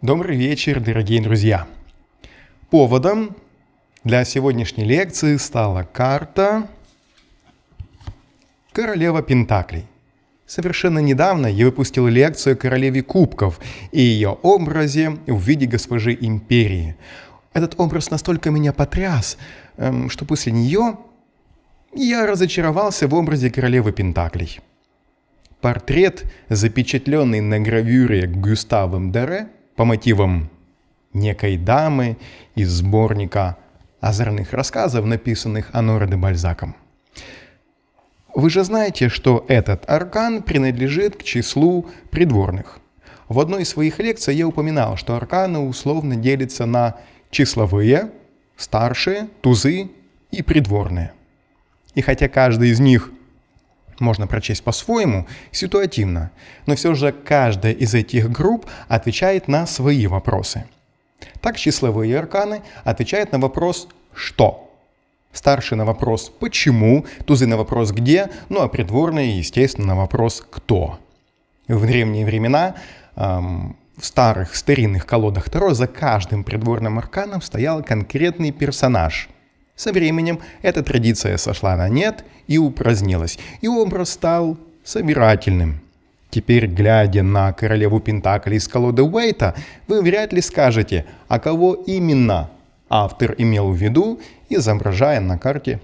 Добрый вечер, дорогие друзья! Поводом для сегодняшней лекции стала карта «Королева Пентаклей». Совершенно недавно я выпустил лекцию о королеве кубков и ее образе в виде госпожи империи. Этот образ настолько меня потряс, что после нее я разочаровался в образе королевы Пентаклей. Портрет, запечатленный на гравюре Гюставом Дере по мотивам некой дамы из сборника озорных рассказов, написанных Оноре де Бальзаком. Вы же знаете, что этот аркан принадлежит к числу придворных. В одной из своих лекций я упоминал, что арканы условно делятся на числовые, старшие, тузы и придворные. И хотя каждый из них можно прочесть по-своему, ситуативно, но все же каждая из этих групп отвечает на свои вопросы. Так числовые арканы отвечают на вопрос «что?», старшие на вопрос «почему?», тузы на вопрос «где?», ну а придворные, естественно, на вопрос «кто?». В древние времена в старых старинных колодах Таро за каждым придворным арканом стоял конкретный персонаж. Со временем эта традиция сошла на нет и упразднилась, и образ стал собирательным. Теперь, глядя на королеву Пентаклей из колоды Уэйта, вы вряд ли скажете, а кого именно автор имел в виду, изображая на карте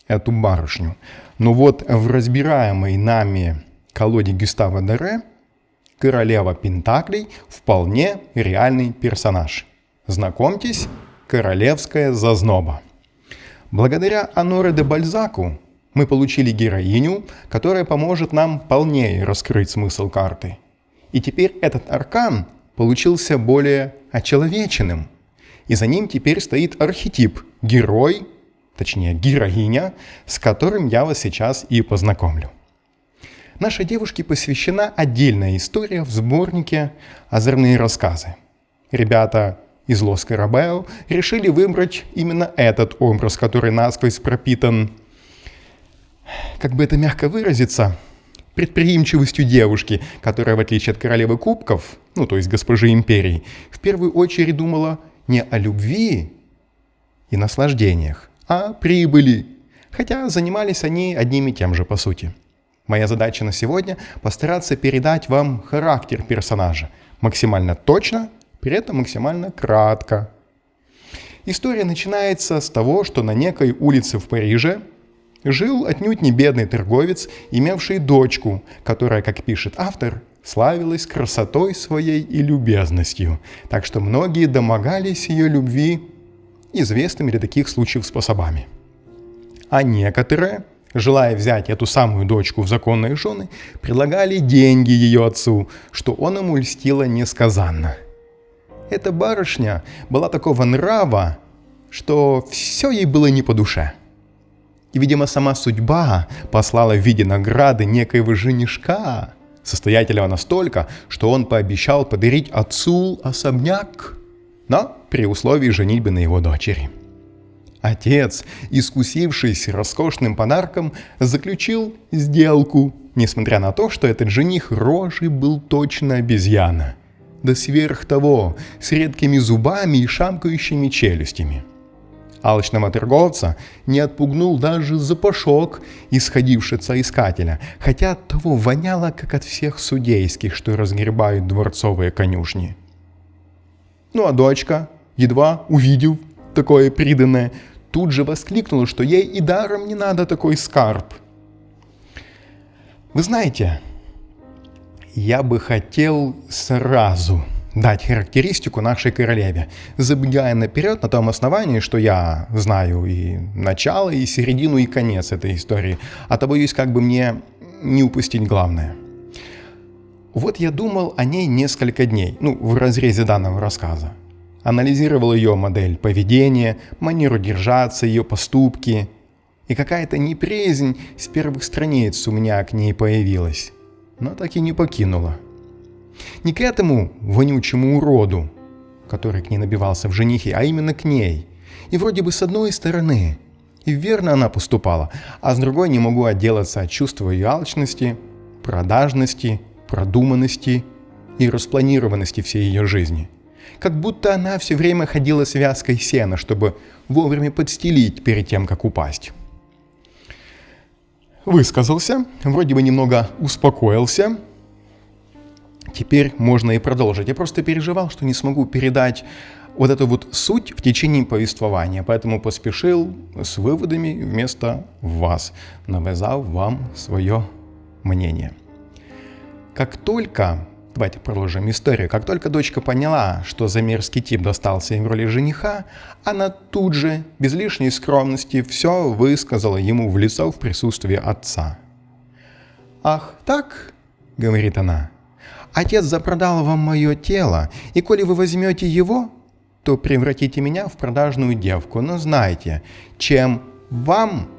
эту барышню. Но вот в разбираемой нами колоде Гюстава Дере королева Пентаклей вполне реальный персонаж. Знакомьтесь, королевская зазноба. Благодаря Оноре де Бальзаку мы получили героиню, которая поможет нам полнее раскрыть смысл карты. И теперь этот аркан получился более очеловеченным. И за ним теперь стоит архетип герой, точнее героиня, с которым я вас сейчас и познакомлю. Нашей девушке посвящена отдельная история в сборнике «Озорные рассказы». Ребята из Лос Карабео решили выбрать именно этот образ, который насквозь пропитан, как бы это мягко выразиться, предприимчивостью девушки, которая, в отличие от королевы кубков, то есть госпожи империи, в первую очередь думала не о любви и наслаждениях, а о прибыли, хотя занимались они одним и тем же по сути. Моя задача на сегодня – постараться передать вам характер персонажа максимально точно, при этом максимально кратко. История начинается с того, что на некой улице в Париже жил отнюдь не бедный торговец, имевший дочку, которая, как пишет автор, славилась красотой своей и любезностью, так что многие домогались ее любви известными для таких случаев способами. А некоторые, желая взять эту самую дочку в законные жены, предлагали деньги ее отцу, что он ему льстило несказанно. Эта барышня была такого нрава, что все ей было не по душе. И, видимо, сама судьба послала в виде награды некоего женишка, состоятельного настолько, что он пообещал подарить отцу особняк, но при условии женитьбы на его дочери. Отец, искусившись роскошным подарком, заключил сделку, несмотря на то, что этот жених рожей был точно обезьяна. Да сверх того, с редкими зубами и шамкающими челюстями. Алчного торговца не отпугнул даже запашок, исходивший от соискателя, хотя от того воняло, как от всех судейских, что разгребают дворцовые конюшни. А дочка, едва увидев такое приданное, тут же воскликнула, что ей и даром не надо такой скарб. Вы знаете, я бы хотел сразу дать характеристику нашей королеве, забегая наперед на том основании, что я знаю и начало, и середину, и конец этой истории, а то боюсь, как бы мне не упустить главное. Вот я думал о ней несколько дней, в разрезе данного рассказа. Анализировал ее модель поведения, манеру держаться, ее поступки. И какая-то неприязнь с первых страниц у меня к ней появилась, но так и не покинула. Не к этому вонючему уроду, который к ней набивался в женихи, а именно к ней. И вроде бы с одной стороны и верно она поступала, а с другой не могу отделаться от чувства ее алчности, продажности, продуманности и распланированности всей ее жизни. Как будто она все время ходила с вязкой сена, чтобы вовремя подстелить перед тем, как упасть. Высказался, вроде бы немного успокоился. Теперь можно и продолжить. Я просто переживал, что не смогу передать вот эту вот суть в течение повествования, поэтому поспешил с выводами вместо вас, навязав вам свое мнение. Давайте продолжим историю. Как только дочка поняла, что за мерзкий тип достался им в роли жениха, она тут же, без лишней скромности, все высказала ему в лицо в присутствии отца. «Ах, так?» — говорит она. «Отец запродал вам мое тело, и коли вы возьмете его, то превратите меня в продажную девку. Но знайте, чем вам,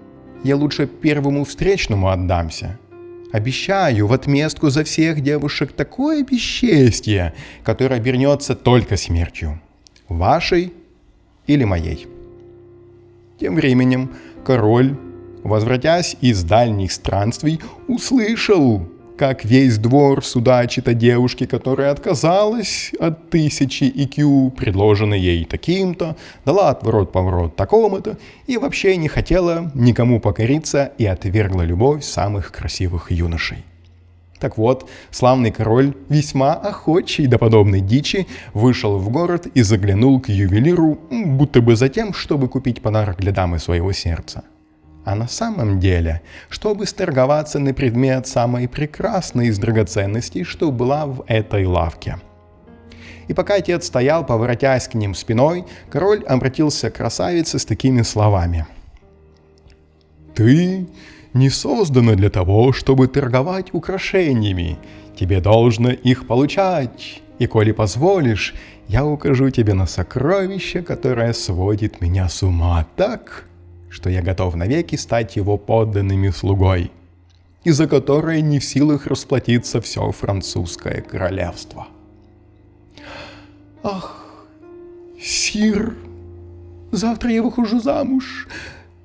я лучше первому встречному отдамся. Обещаю в отместку за всех девушек такое бесчестье, которое обернется только смертью. Вашей или моей». Тем временем король, возвратясь из дальних странствий, услышал, как весь двор судачит о девушке, которая отказалась от 1000 IQ, предложенной ей таким-то, дала отворот-поворот такому-то и вообще не хотела никому покориться и отвергла любовь самых красивых юношей. Так вот, славный король, весьма охочий до подобной дичи, вышел в город и заглянул к ювелиру, будто бы за тем, чтобы купить подарок для дамы своего сердца. А на самом деле, чтобы сторговаться на предмет самой прекрасной из драгоценностей, что была в этой лавке. И пока отец стоял, поворотясь к ним спиной, король обратился к красавице с такими словами. «Ты не создана для того, чтобы торговать украшениями. Тебе должно их получать. И коли позволишь, я укажу тебе на сокровище, которое сводит меня с ума так, что я готов навеки стать его подданным слугой, и за которое не в силах расплатиться все французское королевство». «Ах, сир, завтра я выхожу замуж,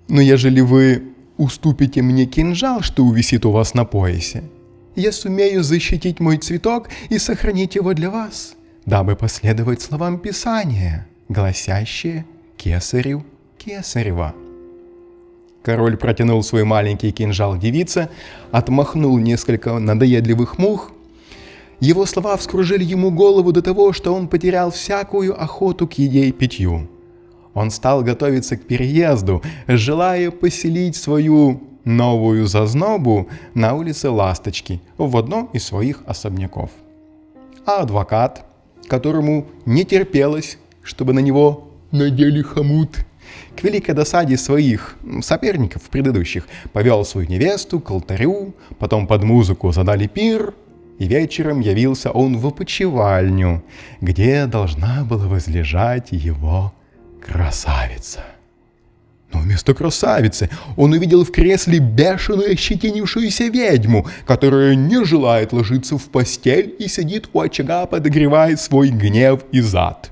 но ежели вы уступите мне кинжал, что увисит у вас на поясе, я сумею защитить мой цветок и сохранить его для вас, дабы последовать словам Писания, гласящие «Кесарю кесарева». Король протянул свой маленький кинжал девице, отмахнул несколько надоедливых мух. Его слова вскружили ему голову до того, что он потерял всякую охоту к еде и питью. Он стал готовиться к переезду, желая поселить свою новую зазнобу на улице Ласточки в одном из своих особняков. А адвокат, которому не терпелось, чтобы на него надели хомут, к великой досаде своих соперников предыдущих, повел свою невесту к алтарю, потом под музыку задали пир, и вечером явился он в опочивальню, где должна была возлежать его красавица. Но вместо красавицы он увидел в кресле бешеную ощетинившуюся ведьму, которая не желает ложиться в постель и сидит у очага, подогревая свой гнев и зад.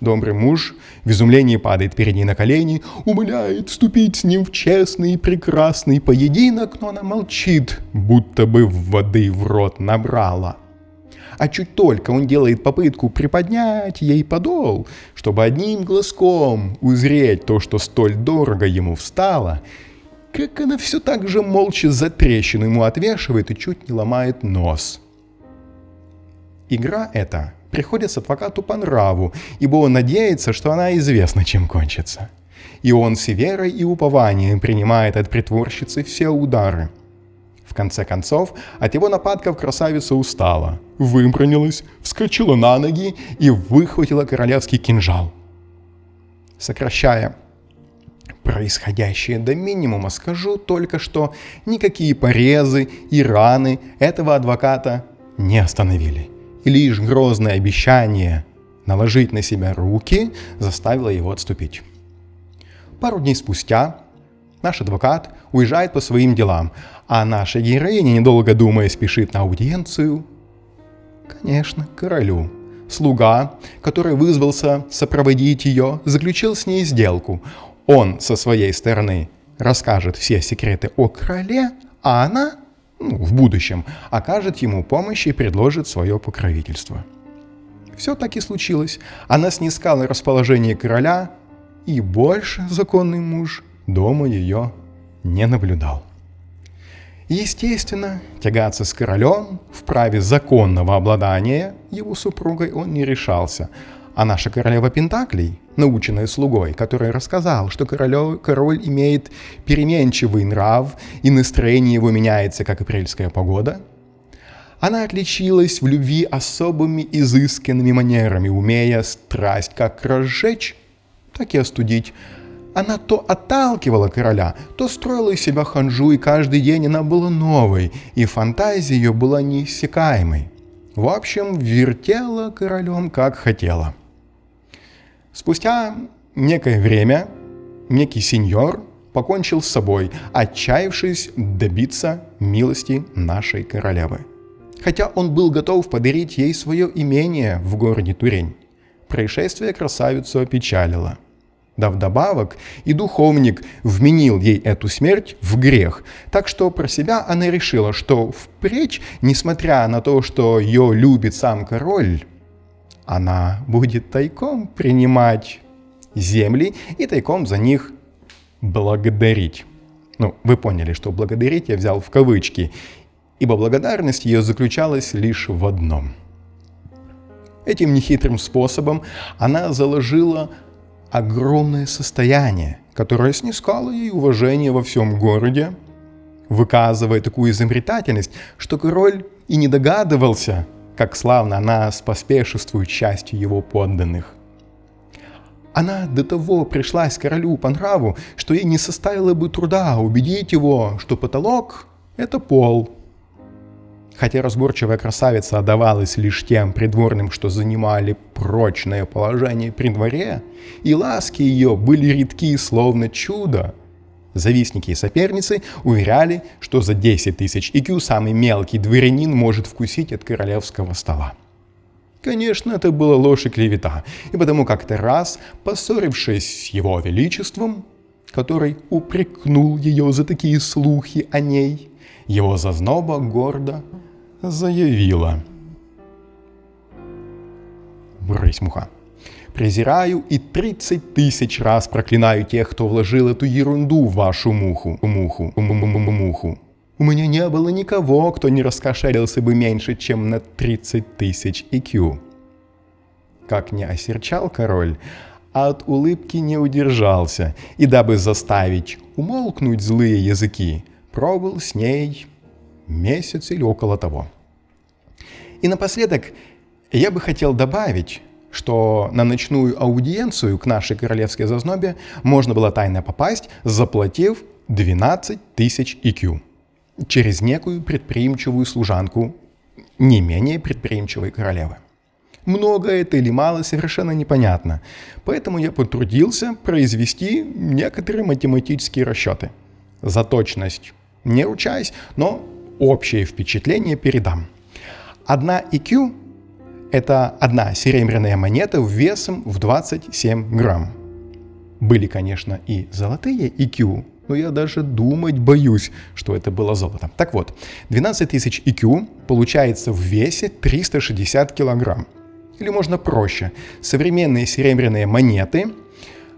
Добрый муж в изумлении падает перед ней на колени, умоляет вступить с ним в честный и прекрасный поединок, но она молчит, будто бы воды в рот набрала. А чуть только он делает попытку приподнять ей подол, чтобы одним глазком узреть то, что столь дорого ему встало, как она все так же молча за трещину ему отвешивает и чуть не ломает нос. Игра эта приходится адвокату по нраву, ибо он надеется, что она известна, чем кончится. И он с верой и упованием принимает от притворщицы все удары. В конце концов, от его нападков красавица устала, выпрямилась, вскочила на ноги и выхватила королевский кинжал. Сокращая происходящее до минимума, скажу только, что никакие порезы и раны этого адвоката не остановили. И лишь грозное обещание наложить на себя руки заставило его отступить. Пару дней спустя наш адвокат уезжает по своим делам, а наша героиня, недолго думая, спешит на аудиенцию, конечно, к королю. Слуга, который вызвался сопроводить ее, заключил с ней сделку. Он со своей стороны расскажет все секреты о короле, а она в будущем окажет ему помощь и предложит свое покровительство. все так и случилось. Она снискала расположение короля, и больше законный муж дома ее не наблюдал. Естественно, тягаться с королем в праве законного обладания его супругой он не решался. А наша королева Пентаклей, наученная слугой, который рассказал, что король имеет переменчивый нрав и настроение его меняется, как апрельская погода, она отличилась в любви особыми изысканными манерами, умея страсть как разжечь, так и остудить. Она то отталкивала короля, то строила из себя ханжу, и каждый день она была новой, и фантазия ее была неиссякаемой. В общем, вертела королем как хотела. Спустя некое время некий сеньор покончил с собой, отчаявшись добиться милости нашей королевы. Хотя он был готов подарить ей свое имение в городе Турень. Происшествие красавицу опечалило. Да вдобавок и духовник вменил ей эту смерть в грех, так что про себя она решила, что впредь, несмотря на то, что ее любит сам король, она будет тайком принимать земли и тайком за них благодарить. Вы поняли, что благодарить я взял в кавычки, ибо благодарность ее заключалась лишь в одном. Этим нехитрым способом она заложила огромное состояние, которое снискало ей уважение во всем городе, выказывая такую изобретательность, что король и не догадывался, как славно она споспешествует счастью его подданных. Она до того пришлась королю по нраву, что ей не составило бы труда убедить его, что потолок — это пол. Хотя разборчивая красавица отдавалась лишь тем придворным, что занимали прочное положение при дворе, и ласки ее были редки, словно чудо, завистники и соперницы уверяли, что за 10 тысяч IQ самый мелкий дворянин может вкусить от королевского стола. Конечно, это была ложь и клевета, и потому как-то раз, поссорившись с его величеством, который упрекнул ее за такие слухи о ней, его зазноба гордо заявила: «Брысь, муха! Презираю и 30 тысяч раз проклинаю тех, кто вложил эту ерунду в вашу муху. У меня не было никого, кто не раскошелился бы меньше, чем на 30 тысяч IQ». Как не осерчал король, а от улыбки не удержался, и дабы заставить умолкнуть злые языки, пробыл с ней месяц или около того. И напоследок я бы хотел добавить, что на ночную аудиенцию к нашей королевской зазнобе можно было тайно попасть, заплатив 12 тысяч IQ через некую предприимчивую служанку не менее предприимчивой королевы. Много это или мало, совершенно непонятно, поэтому я потрудился произвести некоторые математические расчеты. За точность не ручаюсь, но общее впечатление передам. 1 IQ – это одна серебряная монета весом в 27 грамм. Были, конечно, и золотые IQ, но я даже думать боюсь, что это было золото. Так вот, 12 тысяч IQ получается в весе 360 килограмм. Или можно проще, современные серебряные монеты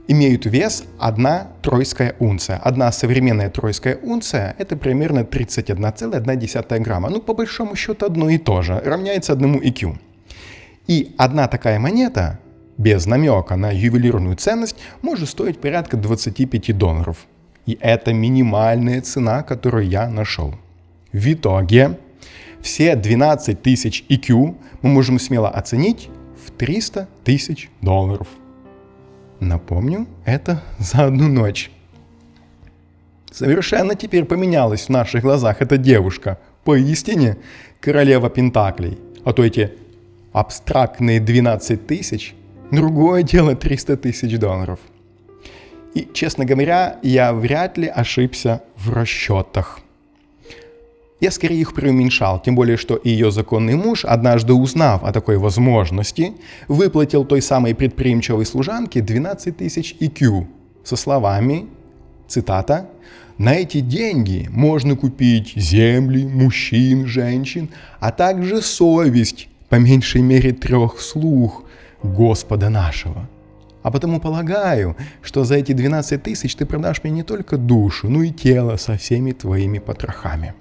имеют вес 1 тройская унция. Одна современная тройская унция – это примерно 31,1 грамма. По большому счету, одно и то же, равняется 1 IQ. И одна такая монета, без намека на ювелирную ценность, может стоить порядка $25. И это минимальная цена, которую я нашел. В итоге все 12 тысяч IQ мы можем смело оценить в $300 тысяч. Напомню, это за одну ночь. Совершенно теперь поменялась в наших глазах эта девушка. Поистине королева Пентаклей. А то эти абстрактные 12 тысяч, другое дело $300 тысяч. И, честно говоря, я вряд ли ошибся в расчетах. Я скорее их преуменьшал, тем более, что ее законный муж, однажды узнав о такой возможности, выплатил той самой предприимчивой служанке 12 тысяч IQ со словами, цитата, «На эти деньги можно купить земли, мужчин, женщин, а также совесть по меньшей мере 3 слуг Господа нашего. А потому полагаю, что за эти 12 тысяч ты продашь мне не только душу, но и тело со всеми твоими потрохами.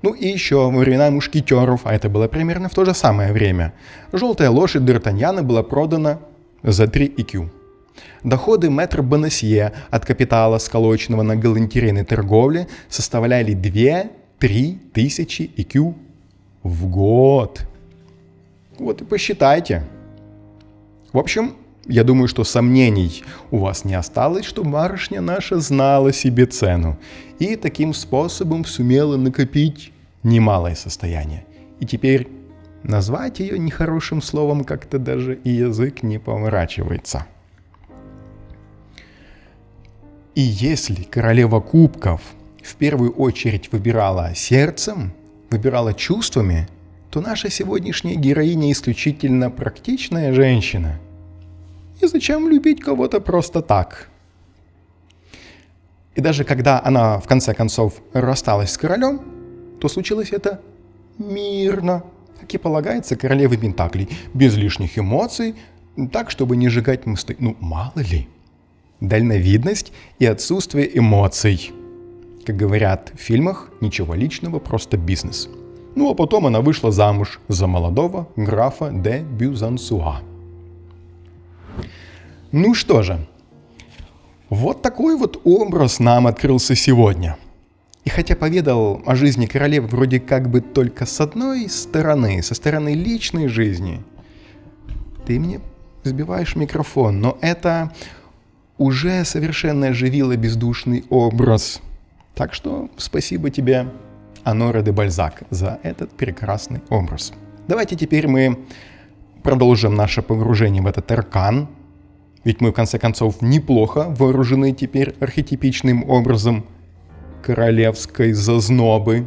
Ну и еще во времена мушкетеров, а это было примерно в то же самое время, желтая лошадь Д'Артаньяна была продана за 3 икю. Доходы мэтра Бонасье от капитала, сколоченного на галантерейной торговле, составляли 2-3 тысячи икю в год. Вот и посчитайте. В общем, я думаю, что сомнений у вас не осталось, что барышня наша знала себе цену и таким способом сумела накопить немалое состояние. И теперь назвать ее нехорошим словом как-то даже и язык не поворачивается. И если королева кубков в первую очередь выбирала сердцем, выбирала чувствами, то наша сегодняшняя героиня исключительно практичная женщина. И зачем любить кого-то просто так? И даже когда она в конце концов рассталась с королем, то случилось это мирно, как и полагается королеве Пентаклей, без лишних эмоций, так, чтобы не сжигать мосты. Ну, мало ли. Дальновидность и отсутствие эмоций. Как говорят в фильмах, ничего личного, просто бизнес. Ну, а потом она вышла замуж за молодого графа де Бюзансуа. Ну что же, вот такой вот образ нам открылся сегодня. И хотя поведал о жизни королевы вроде как бы только с одной стороны, со стороны личной жизни, ты мне сбиваешь микрофон, но это уже совершенно оживило бездушный образ. Так что спасибо тебе, Оноре де Бальзак, за этот прекрасный образ. Давайте теперь мы продолжим наше погружение в этот аркан. Ведь мы, в конце концов, неплохо вооружены теперь архетипичным образом королевской зазнобы.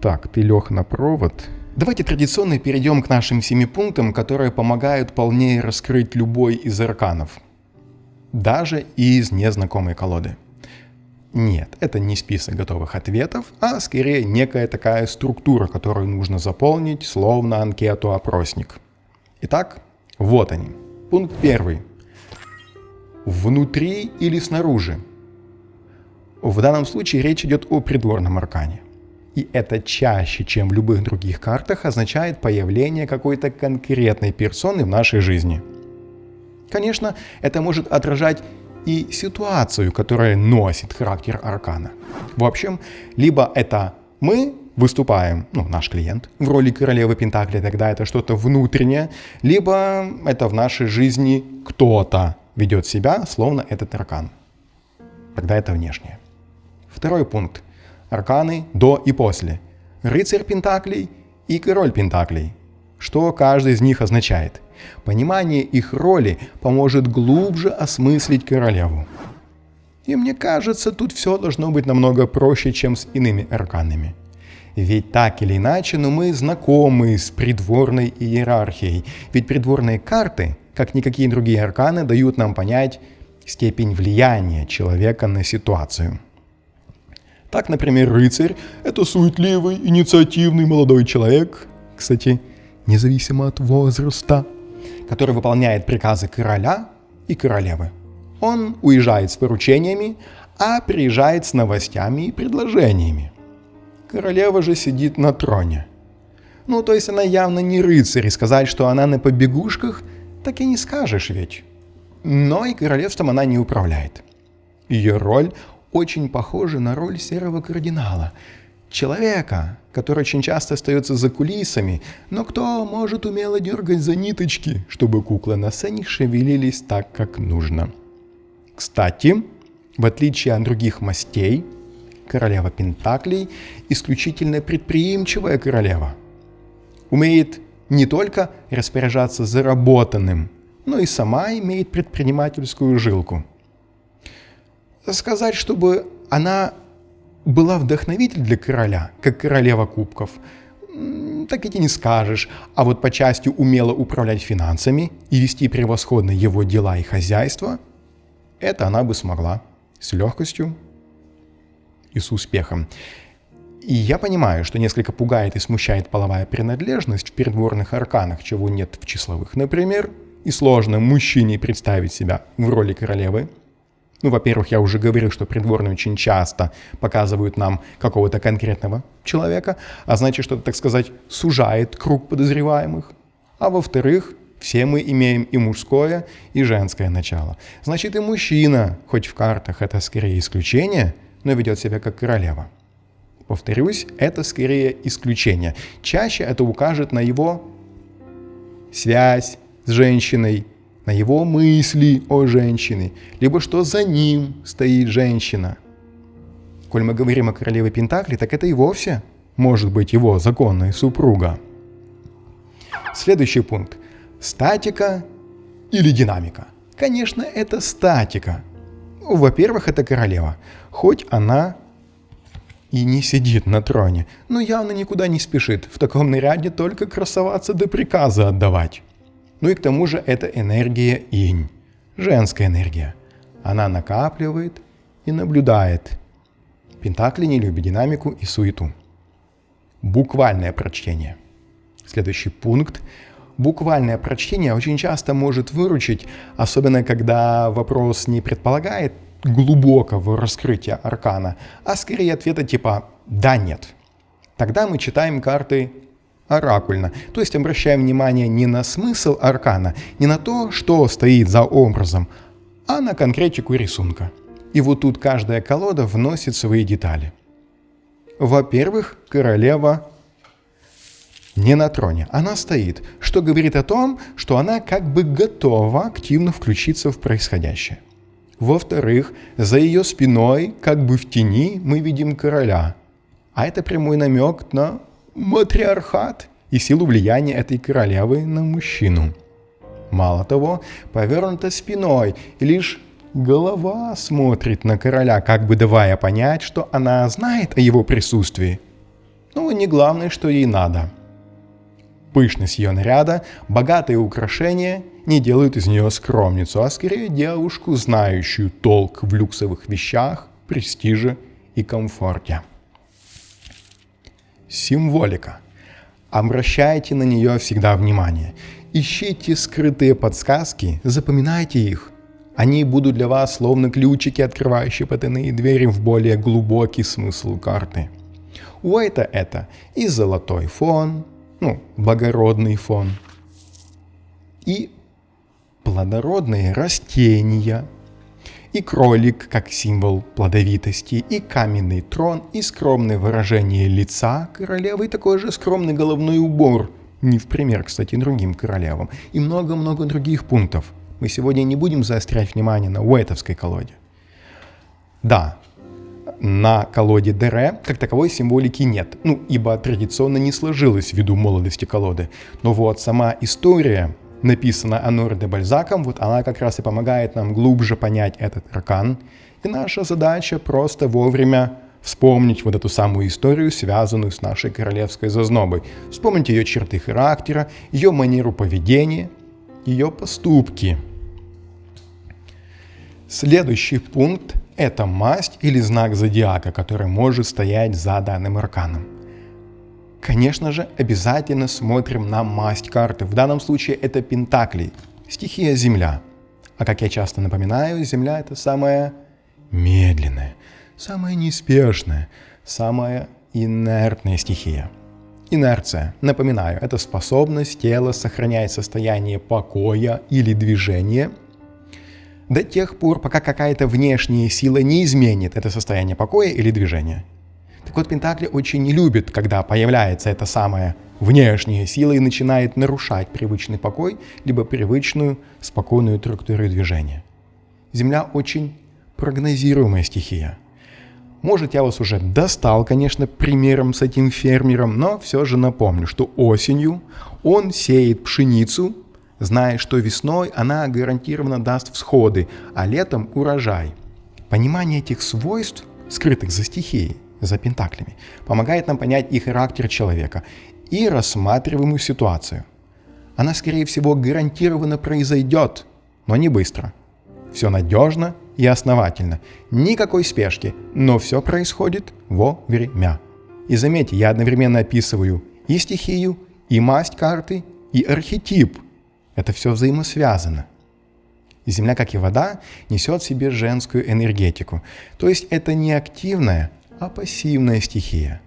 Так, ты лег на провод. Давайте традиционно перейдем к нашим 7 пунктам, которые помогают полнее раскрыть любой из арканов. Даже из незнакомой колоды. Нет, это не список готовых ответов, а скорее некая такая структура, которую нужно заполнить, словно анкету-опросник. Итак, вот они. Пункт 1. Внутри или снаружи? В данном случае речь идет о придворном аркане. И это чаще, чем в любых других картах, означает появление какой-то конкретной персоны в нашей жизни. Конечно, это может отражать и ситуацию, которая носит характер аркана. В общем, либо это мы выступаем, наш клиент, в роли королевы Пентаклей, тогда это что-то внутреннее, либо это в нашей жизни кто-то ведет себя, словно этот аркан. Тогда это внешнее. 2 пункт. Арканы до и после. Рыцарь Пентаклей и король Пентаклей. Что каждый из них означает? Понимание их роли поможет глубже осмыслить королеву. И мне кажется, тут все должно быть намного проще, чем с иными арканами. Ведь так или иначе, но мы знакомы с придворной иерархией. Ведь придворные карты, как никакие другие арканы, дают нам понять степень влияния человека на ситуацию. Так, например, рыцарь – это суетливый, инициативный молодой человек, кстати, независимо от возраста, который выполняет приказы короля и королевы. Он уезжает с поручениями, а приезжает с новостями и предложениями. Королева же сидит на троне. То есть она явно не рыцарь, и сказать, что она на побегушках, так и не скажешь ведь. Но и королевством она не управляет. Ее роль очень похожа на роль серого кардинала. Человека, который очень часто остается за кулисами, но кто может умело дергать за ниточки, чтобы куклы на сцене шевелились так, как нужно. Кстати, в отличие от других мастей, королева Пентаклей исключительно предприимчивая королева. Умеет не только распоряжаться заработанным, но и сама имеет предпринимательскую жилку. Сказать, чтобы она была вдохновитель для короля, как королева кубков, так и не скажешь. А вот по части умело управлять финансами и вести превосходно его дела и хозяйство, это она бы смогла с легкостью и с успехом. И я понимаю, что несколько пугает и смущает половая принадлежность в придворных арканах, чего нет в числовых, например, и сложно мужчине представить себя в роли королевы. Ну, во-первых, я уже говорил, что придворные очень часто показывают нам какого-то конкретного человека, а значит, что, так сказать, сужает круг подозреваемых. А во-вторых, все мы имеем и мужское, и женское начало. Значит, и мужчина, хоть в картах это скорее исключение, но ведет себя как королева. Повторюсь, это скорее исключение. Чаще это укажет на его связь с женщиной, на его мысли о женщине, либо что за ним стоит женщина. Коль мы говорим о королеве Пентаклей, так это и вовсе может быть его законная супруга. Следующий пункт. Статика или динамика? Конечно, это статика. Во-первых, это королева. Хоть она и не сидит на троне, но явно никуда не спешит. В таком наряде только красоваться да приказы отдавать. Ну и к тому же это энергия инь, женская энергия. Она накапливает и наблюдает. Пентакли не любят динамику и суету. Буквальное прочтение. Следующий пункт. Буквальное прочтение очень часто может выручить, особенно когда вопрос не предполагает глубокого раскрытия аркана, а скорее ответа типа «да-нет». Тогда мы читаем карты оракульно, то есть обращаем внимание не на смысл аркана, не на то, что стоит за образом, а на конкретику рисунка. И вот тут каждая колода вносит свои детали. Во-первых, королева не на троне, она стоит, что говорит о том, что она как бы готова активно включиться в происходящее. Во-вторых, за ее спиной, как бы в тени, мы видим короля. А это прямой намек на матриархат и силу влияния этой королевы на мужчину. Мало того, повернута спиной, и лишь голова смотрит на короля, как бы давая понять, что она знает о его присутствии. Но не главное, что ей надо. Пышность ее наряда, богатые украшения не делают из нее скромницу, а скорее девушку, знающую толк в люксовых вещах, престиже и комфорте. Символика. Обращайте на нее всегда внимание. Ищите скрытые подсказки, запоминайте их. Они будут для вас словно ключики, открывающие потайные двери в более глубокий смысл карты. У это и золотой фон, благородный фон, и плодородные растения, и кролик как символ плодовитости, и каменный трон, и скромное выражение лица королевы, и такой же скромный головной убор, не в пример, кстати, другим королевам, и много-много других пунктов. Мы сегодня не будем заострять внимание на уэйтовской колоде. Да, на колоде Дере как таковой символики нет, ибо традиционно не сложилось ввиду молодости колоды. Но вот сама история, написанная Оноре де Бальзаком, вот она как раз и помогает нам глубже понять этот аркан. И наша задача просто вовремя вспомнить вот эту самую историю, связанную с нашей королевской зазнобой. Вспомнить ее черты характера, ее манеру поведения, ее поступки. Следующий пункт – это масть или знак зодиака, который может стоять за данным арканом. Конечно же, обязательно смотрим на масть карты. В данном случае это пентакли, стихия Земля. А как я часто напоминаю, Земля – это самая медленная, самая неспешная, самая инертная стихия. Инерция, напоминаю, это способность тела сохранять состояние покоя или движения до тех пор, пока какая-то внешняя сила не изменит это состояние покоя или движения. Так вот, Пентакли очень не любит, когда появляется эта самая внешняя сила и начинает нарушать привычный покой, либо привычную спокойную структуру движения. Земля очень прогнозируемая стихия. Может, я вас уже достал, конечно, примером с этим фермером, но все же напомню, что осенью он сеет пшеницу, зная, что весной она гарантированно даст всходы, а летом урожай. Понимание этих свойств, скрытых за стихией, за пентаклями, помогает нам понять и характер человека, и рассматриваемую ситуацию. Она, скорее всего, гарантированно произойдет, но не быстро. Все надежно и основательно. Никакой спешки, но все происходит вовремя. И заметьте, я одновременно описываю и стихию, и масть карты, и архетип. Это все взаимосвязано. И Земля, как и вода, несет в себе женскую энергетику. То есть это не активная, а пассивная стихия.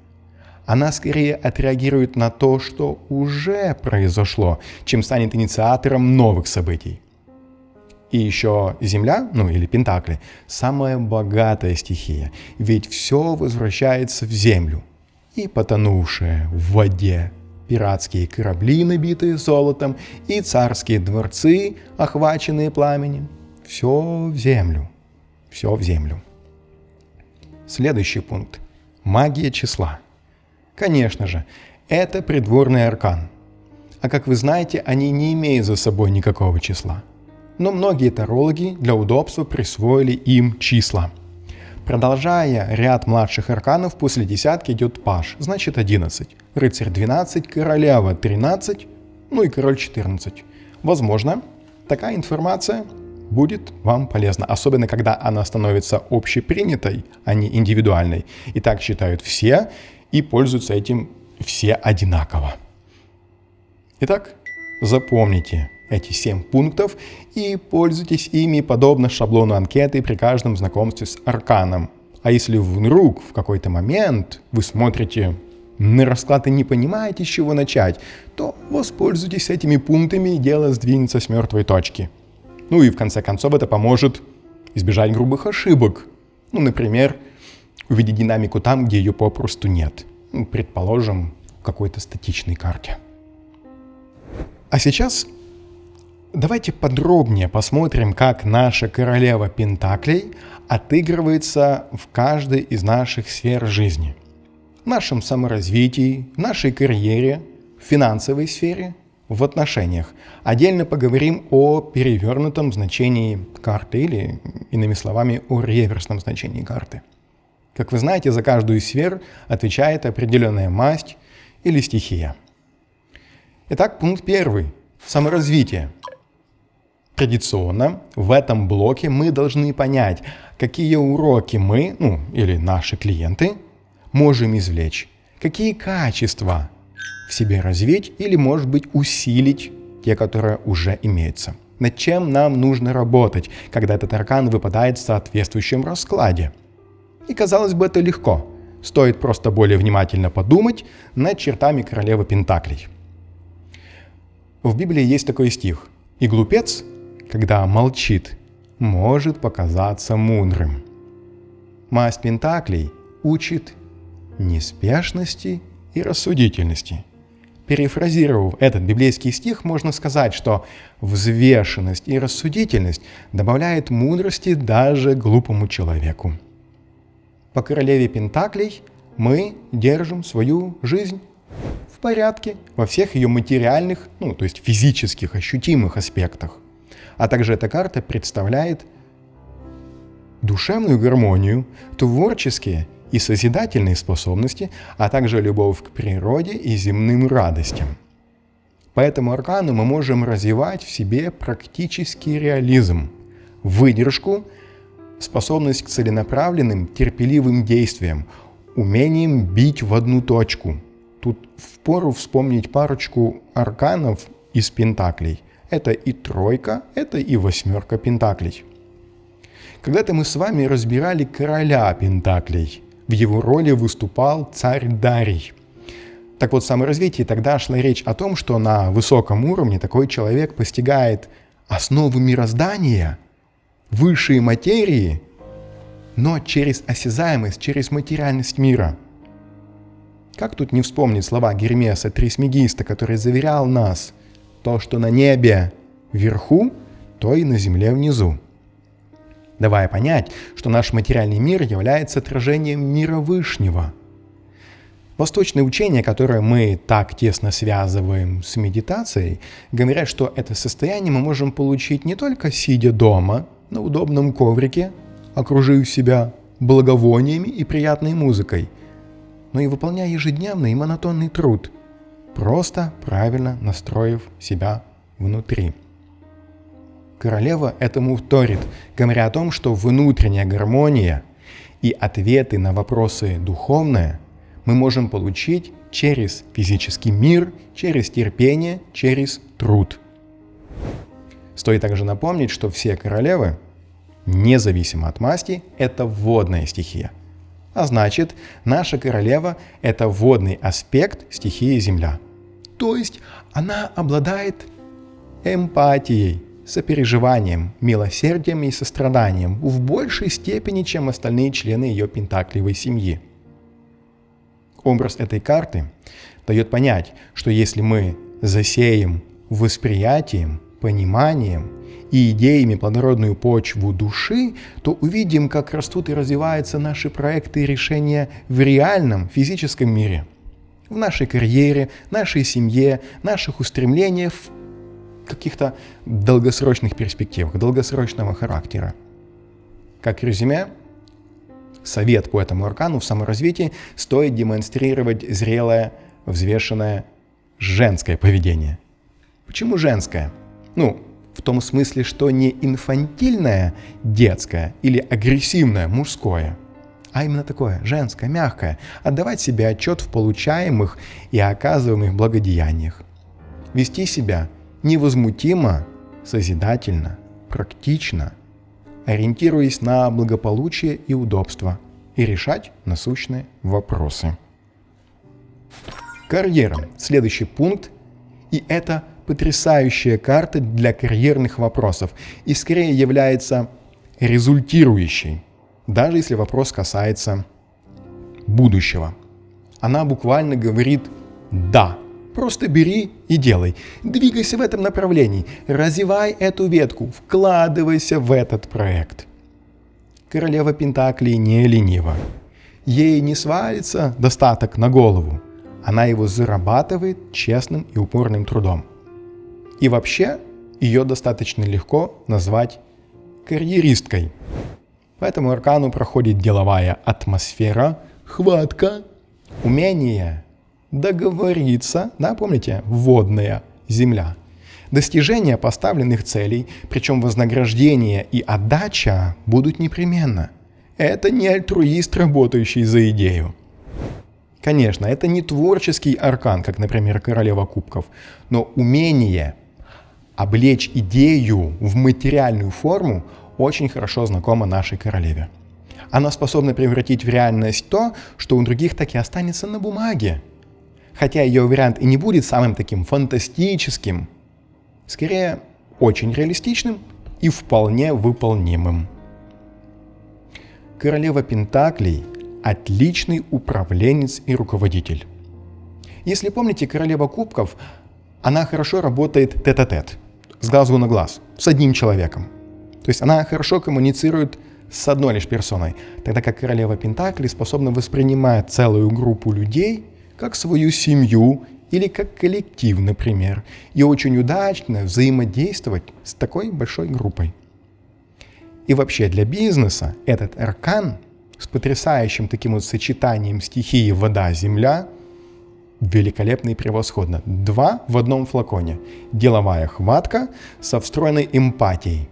Она скорее отреагирует на то, что уже произошло, чем станет инициатором новых событий. И еще Земля, или Пентакли, самая богатая стихия, ведь все возвращается в Землю. И потонувшие в воде пиратские корабли, набитые золотом, и царские дворцы, охваченные пламенем. Все в Землю. Все в Землю. Следующий пункт. Магия числа. Конечно же, это придворный аркан. А как вы знаете, они не имеют за собой никакого числа. Но многие тарологи для удобства присвоили им числа. Продолжая ряд младших арканов, после десятки идет паж, значит 11, рыцарь 12, королева 13, и король 14. Возможно, такая информация будет вам полезна, особенно когда она становится общепринятой, а не индивидуальной. И так считают все, и пользуются этим все одинаково. Итак, запомните эти 7 пунктов и пользуйтесь ими подобно шаблону анкеты при каждом знакомстве с арканом. А если вдруг в какой-то момент вы смотрите на расклад и не понимаете, с чего начать, то воспользуйтесь этими пунктами, и дело сдвинется с мертвой точки. И в конце концов это поможет избежать грубых ошибок. Например, увидеть динамику там, где ее попросту нет. Предположим, в какой-то статичной карте. А сейчас давайте подробнее посмотрим, как наша королева Пентаклей отыгрывается в каждой из наших сфер жизни. В нашем саморазвитии, в нашей карьере, в финансовой сфере, в отношениях. Отдельно поговорим о перевернутом значении карты или, иными словами, о реверсном значении карты. Как вы знаете, за каждую из сфер отвечает определенная масть или стихия. Итак, пункт 1. Саморазвитие. Традиционно в этом блоке мы должны понять, какие уроки мы, или наши клиенты, можем извлечь, какие качества в себе развить или, может быть, усилить те, которые уже имеются. Над чем нам нужно работать, когда этот аркан выпадает в соответствующем раскладе. И, казалось бы, это легко. Стоит просто более внимательно подумать над чертами королевы Пентаклей. В Библии есть такой стих. «И глупец, когда молчит, может показаться мудрым». Масть Пентаклей учит неспешности и рассудительности. Перефразировав этот библейский стих, можно сказать, что взвешенность и рассудительность добавляет мудрости даже глупому человеку. По королеве Пентаклей мы держим свою жизнь в порядке во всех ее материальных, то есть физических, ощутимых аспектах. А также эта карта представляет душевную гармонию, творческие и созидательные способности, а также любовь к природе и земным радостям. По этому аркану мы можем развивать в себе практический реализм, выдержку, способность к целенаправленным, терпеливым действиям, умением бить в одну точку. Тут впору вспомнить парочку арканов из Пентаклей. Это и тройка, это и 8 Пентаклей. Когда-то мы с вами разбирали короля Пентаклей. В его роли выступал царь Дарий. Так вот, в саморазвитии тогда шла речь о том, что на высоком уровне такой человек постигает основы мироздания, высшие материи, но через осязаемость, через материальность мира. Как тут не вспомнить слова Гермеса Трисмегиста, который заверял нас: то, что на небе вверху, то и на земле внизу. Давая понять, что наш материальный мир является отражением мира Вышнего. Восточные учения, которые мы так тесно связываем с медитацией, говорят, что это состояние мы можем получить не только сидя дома, на удобном коврике, окружив себя благовониями и приятной музыкой, но и выполняя ежедневный и монотонный труд, просто правильно настроив себя внутри. Королева этому вторит, говоря о том, что внутренняя гармония и ответы на вопросы духовные мы можем получить через физический мир, через терпение, через труд. Стоит также напомнить, что все королевы, независимо от масти, это водная стихия. А значит, наша королева – это водный аспект стихии Земля. То есть она обладает эмпатией, сопереживанием, милосердием и состраданием в большей степени, чем остальные члены ее пентаклевой семьи. Образ этой карты дает понять, что если мы засеем восприятием, пониманием и идеями плодородную почву души, то увидим, как растут и развиваются наши проекты и решения в реальном физическом мире, в нашей карьере, нашей семье, наших устремлениях, в каких-то долгосрочных перспективах, долгосрочного характера. Как резюме, совет по этому аркану в саморазвитии: стоит демонстрировать зрелое, взвешенное женское поведение. Почему женское? В том смысле, что не инфантильное детское или агрессивное мужское, а именно такое женское, мягкое. Отдавать себе отчет в получаемых и оказываемых благодеяниях. Вести себя невозмутимо, созидательно, практично, ориентируясь на благополучие и удобство, и решать насущные вопросы. Карьера. Следующий пункт. И это потрясающая карта для карьерных вопросов и скорее является результирующей, даже если вопрос касается будущего. Она буквально говорит «да». Просто бери и делай. Двигайся в этом направлении. Развивай эту ветку. Вкладывайся в этот проект. Королева Пентаклей не ленива. Ей не свалится достаток на голову. Она его зарабатывает честным и упорным трудом. И вообще, ее достаточно легко назвать карьеристкой. По этому аркану проходит деловая атмосфера, хватка, умение договориться, помните, водная земля, достижение поставленных целей, причем вознаграждение и отдача будут непременно. Это не альтруист, работающий за идею. Конечно, это не творческий аркан, как, например, королева кубков, но умение облечь идею в материальную форму очень хорошо знакомо нашей королеве. Она способна превратить в реальность то, что у других так и останется на бумаге. Хотя ее вариант и не будет самым таким фантастическим, скорее очень реалистичным и вполне выполнимым. Королева Пентаклей – отличный управленец и руководитель. Если помните, королева кубков, она хорошо работает тет-а-тет, с глазу на глаз, с одним человеком. То есть она хорошо коммуницирует с одной лишь персоной, тогда как королева Пентаклей способна воспринимать целую группу людей как свою семью или как коллектив, например, и очень удачно взаимодействовать с такой большой группой. И вообще для бизнеса этот аркан с потрясающим таким вот сочетанием стихии вода-земля великолепно и превосходно. 2 в одном флаконе. Деловая хватка со встроенной эмпатией.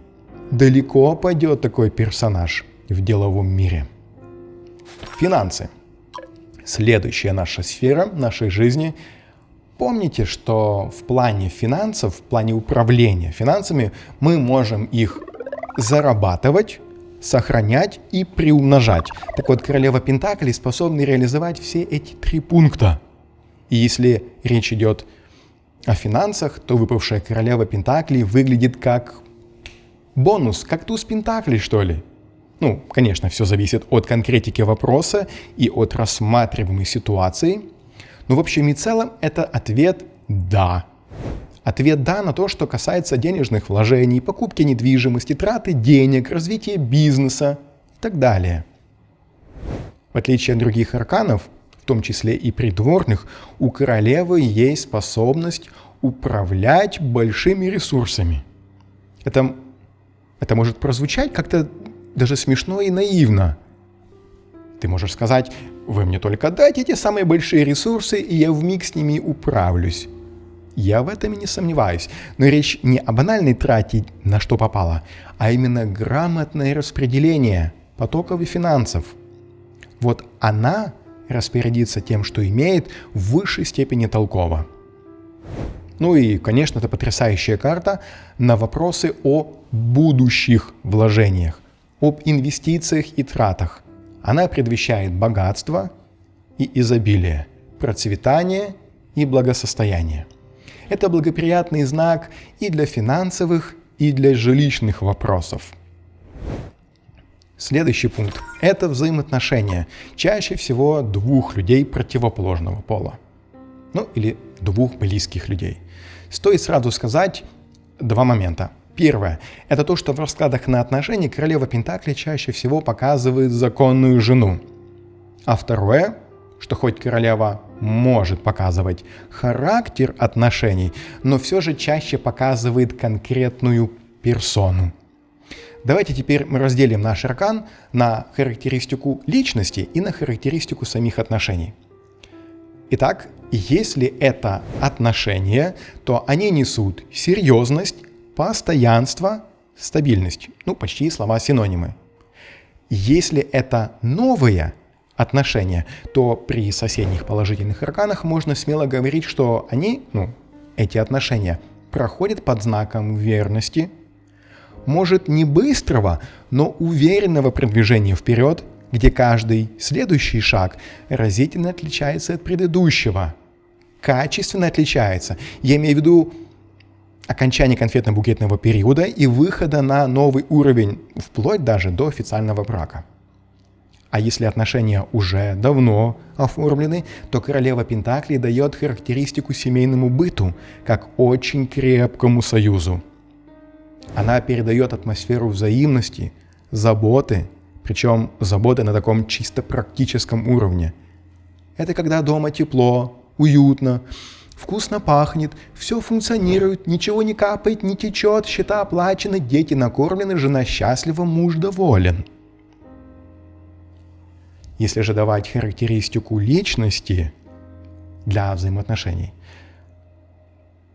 Далеко пойдет такой персонаж в деловом мире. Финансы. Следующая наша сфера нашей жизни. Помните, что в плане финансов, в плане управления финансами мы можем их зарабатывать, сохранять и приумножать. Так вот, королева Пентаклей способна реализовать все эти 3 пункта. И если речь идет о финансах, то выпавшая королева Пентаклей выглядит как бонус, как туз Пентаклей, что ли. Конечно, все зависит от конкретики вопроса и от рассматриваемой ситуации. Но в общем и целом это ответ «да». Ответ «да» на то, что касается денежных вложений, покупки недвижимости, траты денег, развития бизнеса и так далее. В отличие от других арканов, в том числе и придворных, у королевы есть способность управлять большими ресурсами. Это может прозвучать как-то даже смешно и наивно. Ты можешь сказать: вы мне только дайте эти самые большие ресурсы, и я вмиг с ними управлюсь. Я в этом и не сомневаюсь. Но речь не о банальной трате на что попало, а именно грамотное распределение потоков и финансов. Вот она распорядиться тем, что имеет, в высшей степени толково. Ну и, конечно, это потрясающая карта на вопросы о будущих вложениях, об инвестициях и тратах. Она предвещает богатство и изобилие, процветание и благосостояние. Это благоприятный знак и для финансовых, и для жилищных вопросов. Следующий пункт – это взаимоотношения, чаще всего двух людей противоположного пола. Ну или двух близких людей. Стоит сразу сказать два момента. Первое – это то, что в раскладах на отношения королева Пентаклей чаще всего показывает законную жену. А второе, что хоть королева может показывать характер отношений, но все же чаще показывает конкретную персону. Давайте теперь мы разделим наш аркан на характеристику личности и на характеристику самих отношений. Итак, если это отношения, то они несут серьезность, постоянство, стабильность. Почти слова-синонимы. Если это новые отношения, то при соседних положительных арканах можно смело говорить, что они, эти отношения, проходят под знаком верности, может не быстрого, но уверенного продвижения вперед, где каждый следующий шаг разительно отличается от предыдущего, качественно отличается. Я имею в виду окончание конфетно-букетного периода и выхода на новый уровень, вплоть даже до официального брака. А если отношения уже давно оформлены, то королева Пентаклей дает характеристику семейному быту, как очень крепкому союзу. Она передает атмосферу взаимности, заботы, причем заботы на таком чисто практическом уровне. Это когда дома тепло, уютно, вкусно пахнет, все функционирует, ничего не капает, не течет, счета оплачены, дети накормлены, жена счастлива, муж доволен. Если же давать характеристику личности для взаимоотношений,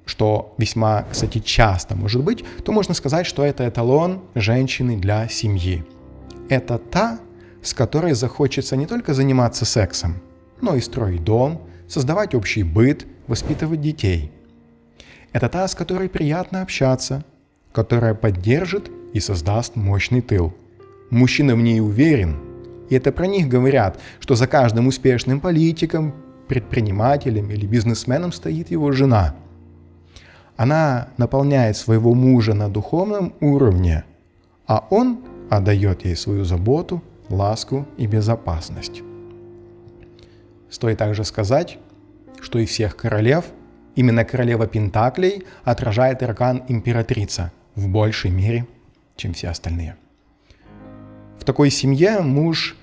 что весьма, кстати, часто может быть, то можно сказать, что это эталон женщины для семьи. Это та, с которой захочется не только заниматься сексом, но и строить дом, создавать общий быт, воспитывать детей. Это та, с которой приятно общаться, которая поддержит и создаст мощный тыл. Мужчина в ней уверен, и это про них говорят, что за каждым успешным политиком, предпринимателем или бизнесменом стоит его жена. Она наполняет своего мужа на духовном уровне, а он отдает ей свою заботу, ласку и безопасность. Стоит также сказать, что из всех королев именно королева Пентаклей отражает аркан императрица в большей мере, чем все остальные. В такой семье муж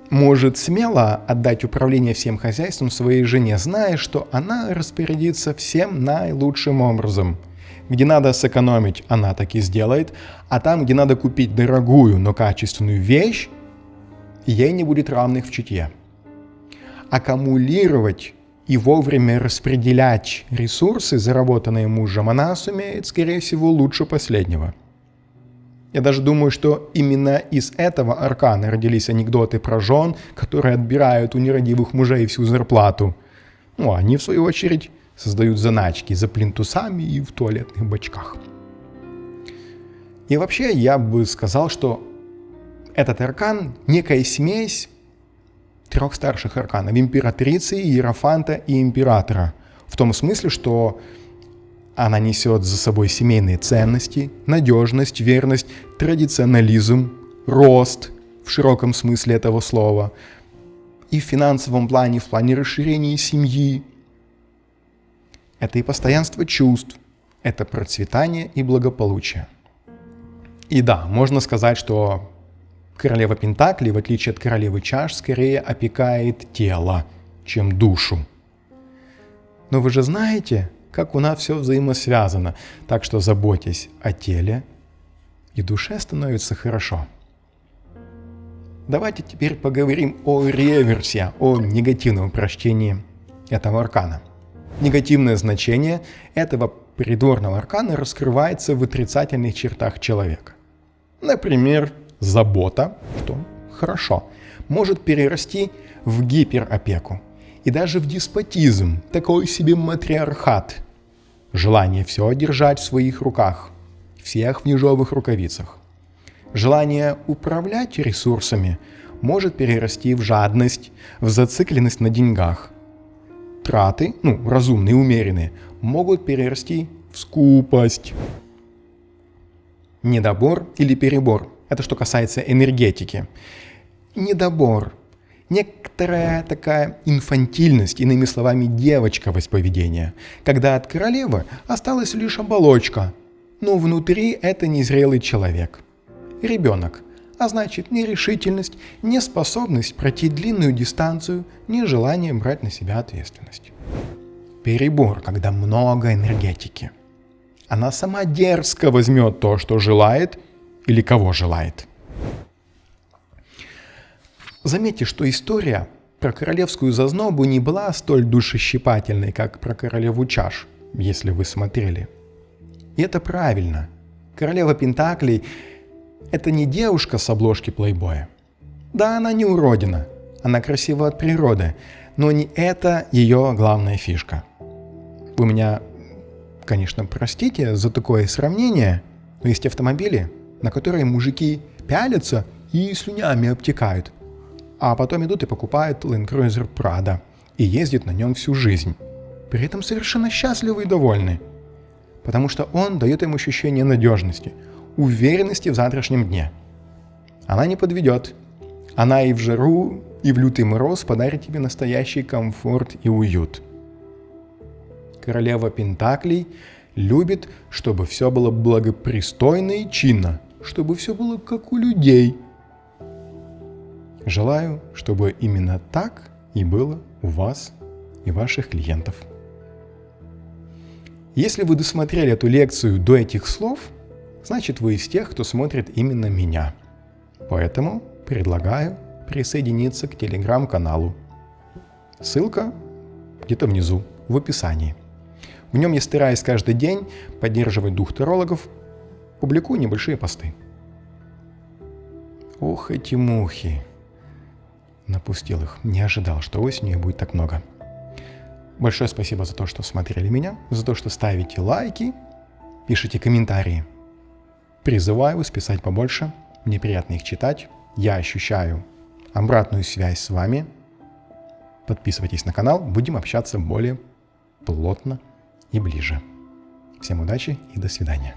может смело отдать управление всем хозяйством своей жене, зная, что она распорядится всем наилучшим образом. Где надо сэкономить, она так и сделает, а там, где надо купить дорогую, но качественную вещь, ей не будет равных в чутье. Аккумулировать и вовремя распределять ресурсы, заработанные мужем, она сумеет, скорее всего, лучше последнего. Я даже думаю, что именно из этого аркана родились анекдоты про жен, которые отбирают у нерадивых мужей всю зарплату. Они, в свою очередь, создают заначки за плинтусами и в туалетных бачках. И вообще, я бы сказал, что этот аркан – некая смесь трех старших арканов – императрицы, иерофанта и императора. В том смысле, что она несет за собой семейные ценности, надежность, верность, традиционализм, рост в широком смысле этого слова, и в финансовом плане, в плане расширения семьи. Это и постоянство чувств, это процветание и благополучие. И да, можно сказать, что королева Пентаклей, в отличие от королевы чаш, скорее опекает тело, чем душу. Но вы же знаете, как у нас все взаимосвязано, так что заботьтесь о теле, и душе становится хорошо. Давайте теперь поговорим о реверсе, о негативном прочтении этого аркана. Негативное значение этого придворного аркана раскрывается в отрицательных чертах человека. Например, забота, что хорошо, может перерасти в гиперопеку и даже в деспотизм, такой себе матриархат. Желание все держать в своих руках, всех в ежовых рукавицах. Желание управлять ресурсами может перерасти в жадность, в зацикленность на деньгах. Траты, разумные, умеренные, могут перерасти в скупость. Недобор или перебор – это что касается энергетики. Недобор – некоторая такая инфантильность, иными словами, девочковость поведения, когда от королевы осталась лишь оболочка, но внутри это незрелый человек. Ребенок, а значит нерешительность, неспособность пройти длинную дистанцию, нежелание брать на себя ответственность. Перебор, когда много энергетики. Она сама дерзко возьмет то, что желает или кого желает. Заметьте, что история про королевскую зазнобу не была столь душещипательной, как про королеву чаш, если вы смотрели. И это правильно. Королева Пентаклей – это не девушка с обложки плейбоя. Да, она не уродина, она красива от природы, но не это ее главная фишка. Вы меня, конечно, простите за такое сравнение, но есть автомобили, на которые мужики пялятся и слюнями обтекают, а потом идут и покупают Land Cruiser Prado и ездят на нем всю жизнь. При этом совершенно счастливы и довольны, потому что он дает им ощущение надежности, уверенности в завтрашнем дне. Она не подведет. Она и в жару, и в лютый мороз подарит тебе настоящий комфорт и уют. Королева Пентаклей любит, чтобы все было благопристойно и чинно, чтобы все было как у людей. Желаю, чтобы именно так и было у вас и ваших клиентов. Если вы досмотрели эту лекцию до этих слов, значит вы из тех, кто смотрит именно меня. Поэтому предлагаю присоединиться к телеграм-каналу. Ссылка где-то внизу, в описании. В нем я стараюсь каждый день поддерживать дух тарологов, публикую небольшие посты. Ох, эти мухи. Напустил их, не ожидал, что осенью будет так много. Большое спасибо за то, что смотрели меня, за то, что ставите лайки, пишите комментарии. Призываю вас писать побольше, мне приятно их читать, я ощущаю обратную связь с вами. Подписывайтесь на канал, будем общаться более плотно и ближе. Всем удачи и до свидания.